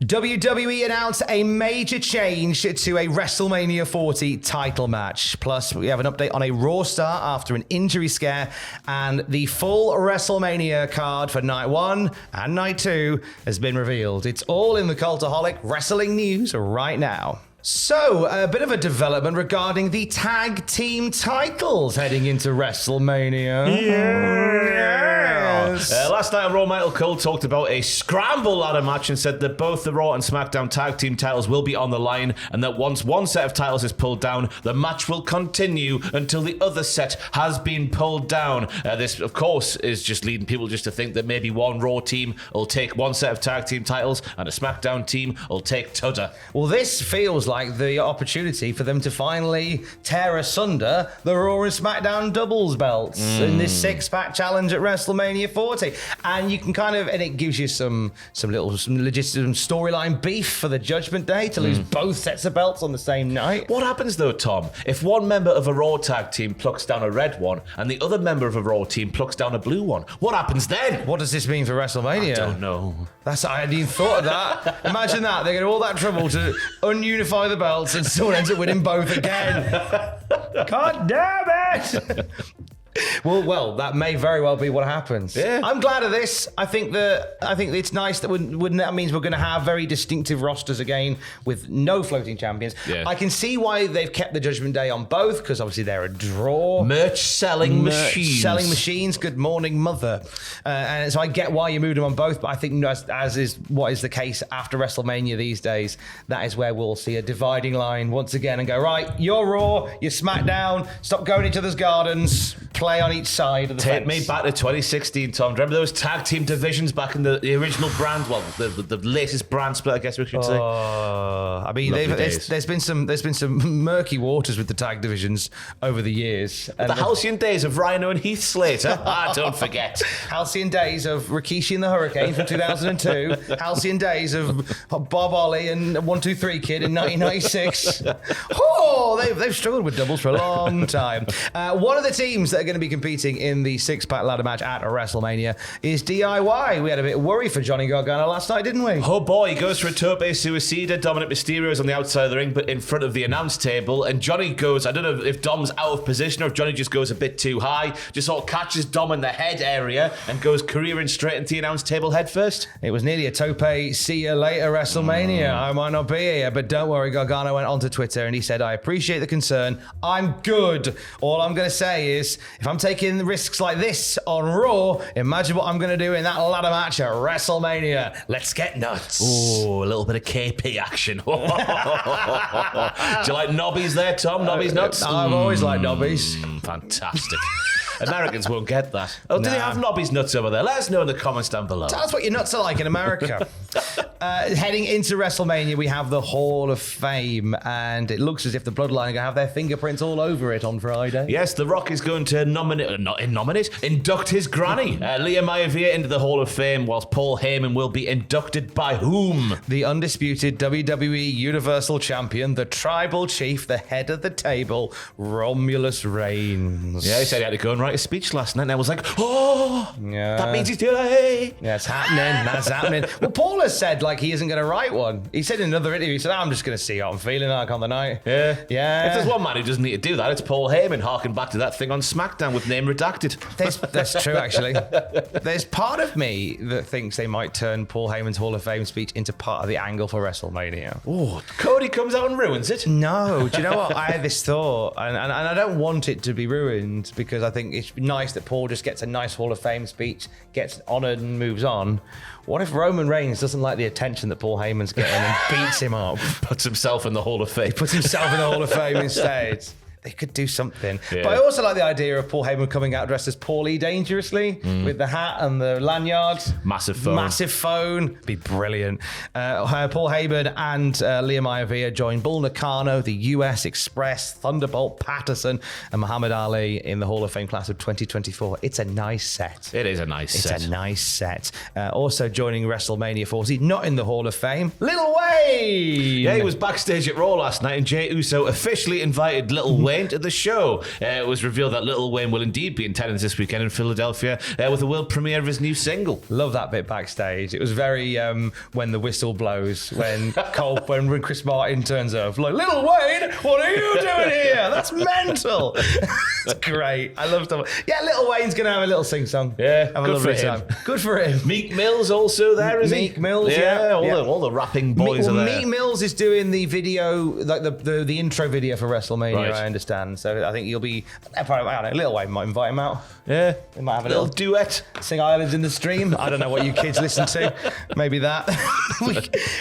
WWE announced a major change to a WrestleMania 40 title match. Plus, we have an update on a Raw star after an injury scare, and the full WrestleMania card for Night 1 and Night 2 has been revealed. It's all in the Cultaholic wrestling news right now. So, a bit of a development regarding the tag team titles heading into WrestleMania. Yes. Last night on Raw, Michael Cole talked about a scramble ladder match and said that both the Raw and SmackDown tag team titles will be on the line, and that once one set of titles is pulled down, the match will continue until the other set has been pulled down. This, of course, is just leading people just to think that maybe one Raw team will take one set of tag team titles and a SmackDown team will take t'other. Well, this feels like the opportunity for them to finally tear asunder the Raw and SmackDown doubles belts in this six-pack challenge at WrestleMania 40. And you can and it gives you some legitimate storyline beef for the Judgment Day to lose both sets of belts on the same night. What happens though, Tom, if one member of a Raw tag team plucks down a red one and the other member of a Raw team plucks down a blue one? What happens then? What does this mean for WrestleMania? I don't know. I hadn't even thought of that. Imagine that. They get all that trouble to ununify the belts and someone ends up winning both again. God damn it! Well, that may very well be what happens. Yeah. I'm glad of this. I think it's nice that that means we're going to have very distinctive rosters again with no floating champions. Yeah. I can see why they've kept the Judgment Day on both, because obviously they're a draw. Merch selling machines. Good morning, mother. And so I get why you moved them on both, but I think as is what is the case after WrestleMania these days, that is where we'll see a dividing line once again and go, right, you're Raw, you're SmackDown, stop going into those gardens, play on each side of the fence. Take me back to 2016, Tom. Do you remember those tag team divisions back in the original brand? Well, the latest brand split, I guess we should say. I mean, there's been some murky waters with the tag divisions over the years. And the halcyon days of Rhino and Heath Slater. Don't forget. Halcyon days of Rikishi and the Hurricane from 2002. Halcyon days of Bob Ollie and 1-2-3 Kid in 1996. They've struggled with doubles for a long time. One of the teams that are going to be competing in the six-pack ladder match at WrestleMania is DIY. We had a bit of worry for Johnny Gargano last night, didn't we? Oh boy, he goes for a tope suicida. Dominic Mysterio's on the outside of the ring, but in front of the announce table. And Johnny goes, I don't know if Dom's out of position or if Johnny just goes a bit too high, just sort of catches Dom in the head area and goes careering straight into the announce table head first. It was nearly a tope, see you later WrestleMania. I might not be here, but don't worry. Gargano went onto Twitter and he said, I appreciate the concern. I'm good. All I'm going to say is, if I'm taking risks like this on Raw, imagine what I'm going to do in that ladder match at WrestleMania. Let's get nuts. Oh, a little bit of KP action. Do you like knobbies there, Tom? Knobbies nuts? I've always liked knobbies. Fantastic. Americans won't get that. Oh, do they have knobbies nuts over there? Let us know in the comments down below. Tell us what your nuts are like in America. Heading into WrestleMania, we have the Hall of Fame, and it looks as if the Bloodline are going to have their fingerprints all over it on Friday. Yes, The Rock is going to induct his granny, Leah Maivia, into the Hall of Fame, whilst Paul Heyman will be inducted by whom? The undisputed WWE Universal Champion, the Tribal Chief, the head of the table, Romulus Reigns. Yeah, he said he had to go and write a speech last night, and I was like, that means he's too late. Yeah, it's happening. That's happening. Well, Paul has said, he isn't going to write one. He said in another interview, he said, I'm just going to see how I'm feeling like on the night. Yeah. If Yeah. there's one man who doesn't need to do that, it's Paul Heyman, harking back to that thing on SmackDown with name redacted. That's true, actually. There's part of me that thinks they might turn Paul Heyman's Hall of Fame speech into part of the angle for WrestleMania. Oh, Cody comes out and ruins it. No, do you know what? I had this thought, and I don't want it to be ruined, because I think it's nice that Paul just gets a nice Hall of Fame speech, gets honoured and moves on. What if Roman Reigns doesn't like the attention that Paul Heyman's getting and beats him up? Puts himself in the Hall of Fame. Puts himself in the Hall of Fame instead. They could do something. Yeah. But I also like the idea of Paul Heyman coming out dressed as Paulie Dangerously with the hat and the lanyard. Massive phone. Be brilliant. Paul Heyman and Leah Maivia join Bull Nakano, the US Express, Thunderbolt Patterson, and Muhammad Ali in the Hall of Fame class of 2024. It's a nice set. It is a nice set. It's a nice set. Also joining WrestleMania 40, not in the Hall of Fame, Lil Wayne. Yeah, he was backstage at Raw last night, and Jey Uso officially invited Lil Wayne Wayne to the show. It was revealed that Lil Wayne will indeed be in attendance this weekend in Philadelphia with the world premiere of his new single. Love that bit backstage. It was very when the whistle blows, when when Chris Martin turns up, like, Lil Wayne, what are you doing here? That's mental. It's great. I love stuff. Yeah, Lil Wayne's going to have a little sing-song. Yeah, have a lovely time. Good for him. Meek Mill's also there, is he? Meek Mill's, all the rapping boys are there. Meek Mill's is doing the video, like the intro video for WrestleMania, Right. I understand. So I think he'll be, probably, I don't know, Lil Wayne might invite him out. Yeah. They might have a little little duet. Sing Islands in the Stream. I don't know what you kids listen to. Maybe that.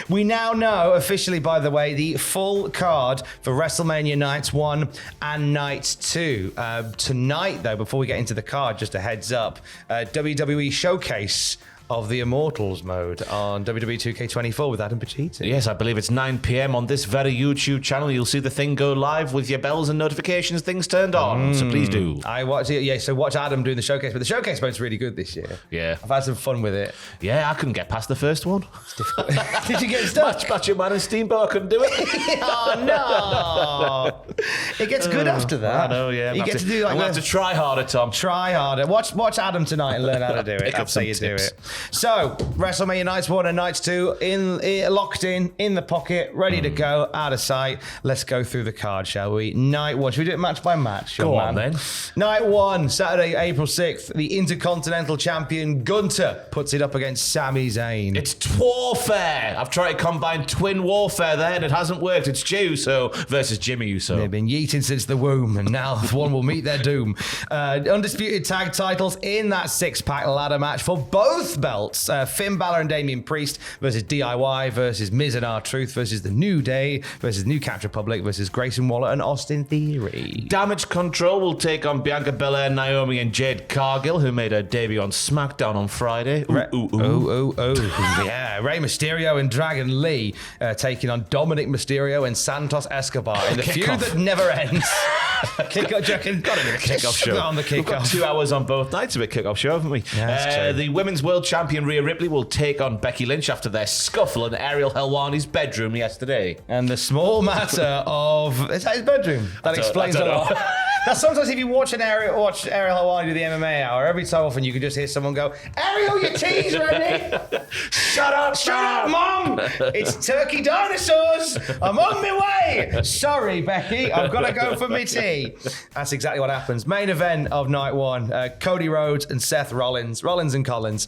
we now know officially, by the way, the full card for WrestleMania Nights 1 and Nights 2. Tonight, though, before we get into the card, just a heads up, WWE Showcase of the Immortals mode on WWE 2K24 with Adam Pacitti. Yes, I believe it's 9 p.m. on this very YouTube channel. You'll see the thing go live with your bells and notifications things turned on, so please do. I watched it, yeah, so watch Adam doing the showcase, but the showcase mode's really good this year. Yeah. I've had some fun with it. Yeah, I couldn't get past the first one. Did you get stuck? Macho Man and Steamboat, I couldn't do it. Oh, no. It gets good after that. I know, yeah. You get to do like I'm going to have to try harder, Tom. Try harder. Watch Adam tonight and learn how to do it. Pick up That's how some you do tips. it. So, WrestleMania Nights 1 and Nights 2 locked in the pocket, ready to go, out of sight. Let's go through the card, shall we? Night 1. Should we do it match by match? Go on, then. Night 1, Saturday, April 6th. The Intercontinental Champion Gunter puts it up against Sami Zayn. It's warfare. I've tried to combine twin warfare there, and it hasn't worked. It's Jey Uso versus Jimmy Uso. They've been yeeting since the womb, and now one will meet their doom. Undisputed tag titles in that six-pack ladder match for both belts. Finn Balor and Damian Priest versus DIY versus Miz and R-Truth versus The New Day versus New Capture Republic versus Grayson Waller and Austin Theory. Damage Control will take on Bianca Belair, Naomi, and Jade Cargill, who made her debut on SmackDown on Friday. Yeah, Rey Mysterio and Dragon Lee taking on Dominic Mysterio and Santos Escobar in the feud that never ends. Kickoff, got to be the kickoff show. On the We've got kickoff. 2 hours on both nights of a kickoff show, haven't we? Yeah, that's true. The Women's World Champion Rhea Ripley will take on Becky Lynch after their scuffle in Ariel Helwani's bedroom yesterday. And the small matter of... Is that his bedroom? That explains a lot. Now, sometimes if you watch Ariel Helwani do the MMA hour, every so often you can just hear someone go, Ariel, your tea's ready. Shut up, Mom. It's turkey dinosaurs. I'm on my way. Sorry, Becky. I've got to go for my tea. That's exactly what happens. Main event of night 1. Cody Rhodes and Seth Rollins and Collins,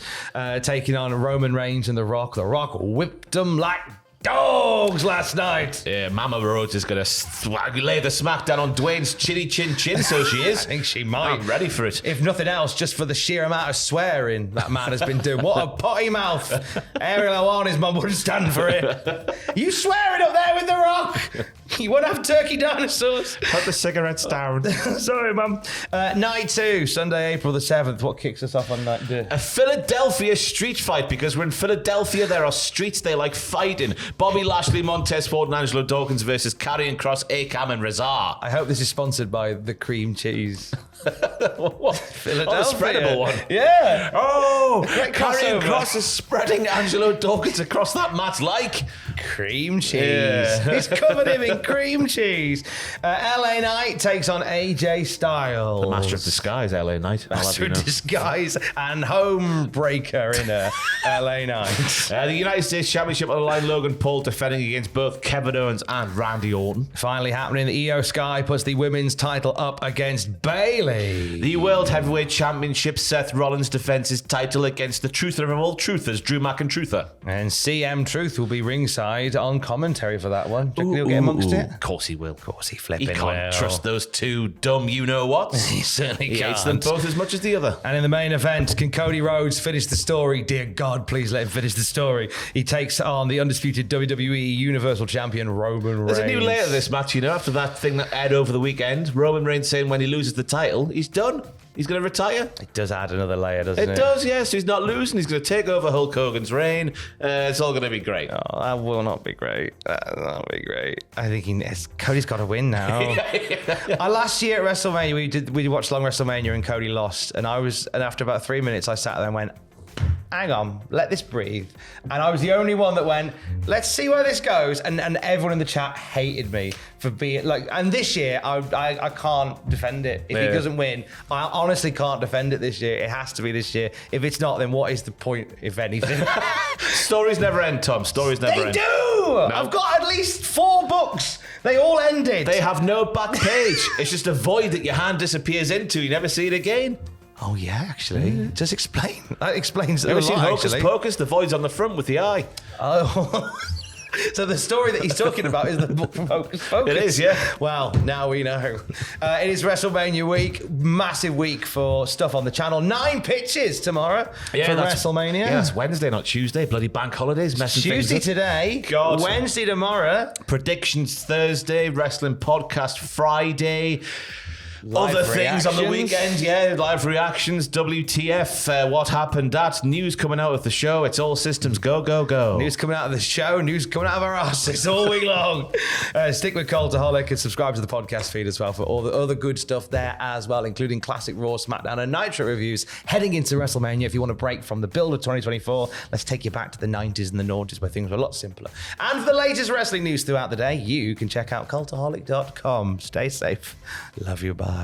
taking on Roman Reigns and The Rock. The Rock whipped them like dogs last night. Yeah, Mama Rhodes is going to lay the smackdown on Dwayne's chinny chin, so she is. I think she might. I'm ready for it. If nothing else, just for the sheer amount of swearing that man has been doing. What a potty mouth. Ariel Helwani's mum wouldn't stand for it. You swearing up there with The Rock? You won't have turkey dinosaurs. Put the cigarettes down. Sorry, Mum. Night 2, Sunday, April the 7th. What kicks us off on night 2? A Philadelphia street fight, because we're in Philadelphia, there are streets they like fighting. Bobby Lashley, Montez Ford, and Angelo Dawkins versus Karrion Kross, Akam, and Rezar. I hope this is sponsored by the cream cheese. What? Philadelphia. Oh, the spreadable one. Yeah. Oh, Great Karrion crossover. Kross is spreading Angelo Dawkins across that mat like cream cheese. Yeah. He's covered him in cream cheese. LA Knight takes on AJ Styles. the Master of Disguise, LA Knight. I'll have Master you of know. Disguise and home breaker in LA Knight. The United States Championship on the line, Logan Paul defending against both Kevin Owens and Randy Orton. Finally happening, the Io Sky puts the women's title up against Bayley. The World Heavyweight Championship, Seth Rollins defends his title against the truther of all truthers, Drew McIntruther. And CM Truth will be ringside on commentary for that one. Do you think he'll get amongst it? Of course he will. Of course he He flipping can't will. trust those two dumb you-know-whats. He certainly He can't. hates them both as much as the other. And in the main event, can Cody Rhodes finish the story? Dear God, please let him finish the story. He takes on the undisputed WWE Universal Champion Roman Reigns. There's a new layer to this match, you know, after that thing that aired over the weekend. Roman Reigns saying when he loses the title, he's done. He's going to retire. It does add another layer, doesn't it? It does, yes. He's not losing. He's going to take over Hulk Hogan's reign. It's all going to be great. Oh, that will not be great. That will not be great. I think Cody's got to win now. Last year at WrestleMania, we watched Long WrestleMania and Cody lost. And after about 3 minutes, I sat there and went, hang on, let this breathe. And I was the only one that went, let's see where this goes. And everyone in the chat hated me for being like, and this year, I can't defend it. If he doesn't win, I honestly can't defend it this year. It has to be this year. If it's not, then what is the point, if anything? Stories never end, Tom. Stories never end. They do! No. I've got at least 4 books. They all ended. They have no back page. It's just a void that your hand disappears into. You never see it again. Oh, yeah, actually. Just explain. That explains it a Ever lot, seen Hocus actually. Pocus? The void's on the front with the eye. Oh. So the story that he's talking about is the book from Hocus Pocus. It is, yeah. Well, now we know. It is WrestleMania week. Massive week for stuff on the channel. 9 pitches tomorrow for WrestleMania. Yeah, it's Wednesday, not Tuesday. Bloody bank holidays messing Tuesday things up. today. God. Wednesday tomorrow. Predictions Thursday. Wrestling podcast Friday. Live Other things on the reactions. weekend, live reactions, WTF, what happened, that's news coming out of the show. It's all systems go, go, go. News coming out of the show, news coming out of our asses all week long. Stick with Cultaholic and subscribe to the podcast feed as well for all the other good stuff there as well, including classic Raw, SmackDown and Nitro reviews heading into WrestleMania. If you want to break from the build of 2024, let's take you back to the 90s and the noughties where things were a lot simpler. And for the latest wrestling news throughout the day, you can check out cultaholic.com. Stay safe. Love you. Bye.